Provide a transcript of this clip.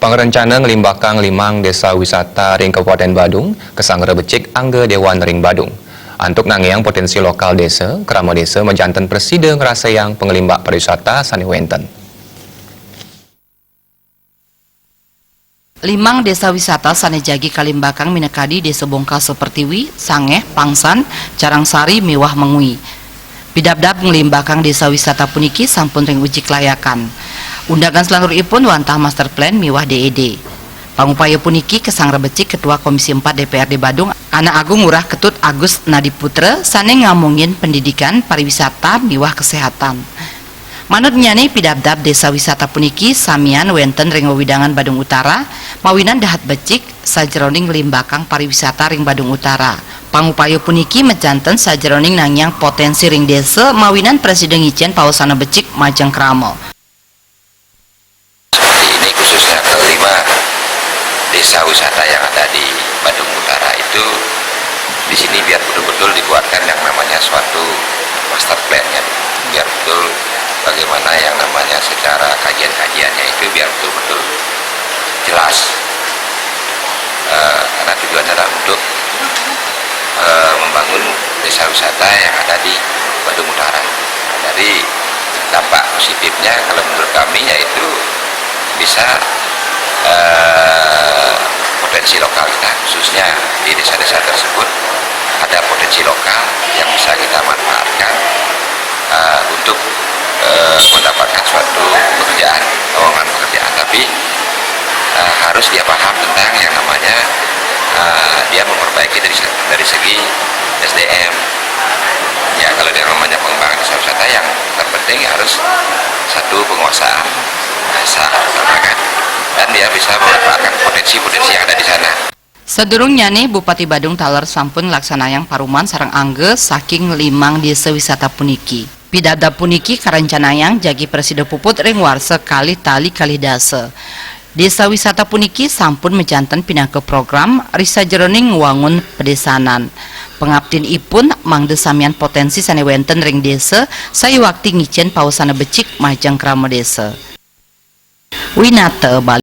Pengerencana ngelimbakang 5 desa wisata ring Kabupaten Badung, Kesanggara Becik Angge Dewan ring Badung. Antuk nangiang potensi lokal desa, kerama desa menjantan presiden ngerasayang pengelimbak pariwisata sani wenten. 5 desa wisata sanejagi kalimbakang minekadi desa Bongka Sepertiwi, Sangeh, Pangsan, Carangsari, Mewah Mengui. Bidabdab ngelimbakang desa wisata puniki sampun ring uji kelayakan. Undangan selanjutipun wantah master plan miwah DED. Pangupaya puniki Kesanggara Becik Ketua Komisi 4 DPRD Badung, Anak Agung Ngurah Ketut Agus Nadiputra, sane ngamungin pendidikan, pariwisata, miwah kesehatan. Manut nyane pidabdab desa wisata puniki samian wenten ring wewidangan Badung Utara, mawinan dahat Becik sajroning limbakang pariwisata ring Badung Utara. Pangupaya puniki menjanten sajroning nangyang potensi ring desa mawinan Presiden Ijen Pausana Becik Majeng Kramo. Ini khususnya ke-5 desa wisata yang ada di Badung Utara itu, di sini biar betul-betul dibuatkan yang namanya suatu master plan-nya, biar betul bagaimana yang namanya secara kajian-kajiannya itu biar betul-betul jelas, karena tujuannya adalah untuk membangun desa wisata yang ada di Badung Utara. Dari dampak positifnya kalau menurut kami yaitu bisa potensi lokal kita, khususnya di desa-desa tersebut ada potensi lokal yang bisa kita manfaatkan untuk mendapatkan suatu pekerjaan, lowongan pekerjaan. Tapi harus dia paham tentang yang namanya dia memperbaiki dari segi SDM. Ya, kalau dia namanya pengembangan desa wisata, yang terpenting harus satu penguasaan bahasa, dan dia bisa memanfaatkan potensi-potensi yang ada di sana. Sedurungnya nih Bupati Badung taler sampun laksanayang paruman sareng angge saking 5 desa wisata puniki. Pidabdab puniki karencanayang jagi Presiden Puput ring warse kali tali kali dasa. Desa wisata puniki sampun menjantan pindah ke program risa jeroning wangun pedesanan. Pengabdin ipun mangde samian potensi sane wenten ring desa saya waktu ngicen Pausana Becik Majeng Kramo desa. Winata Bali.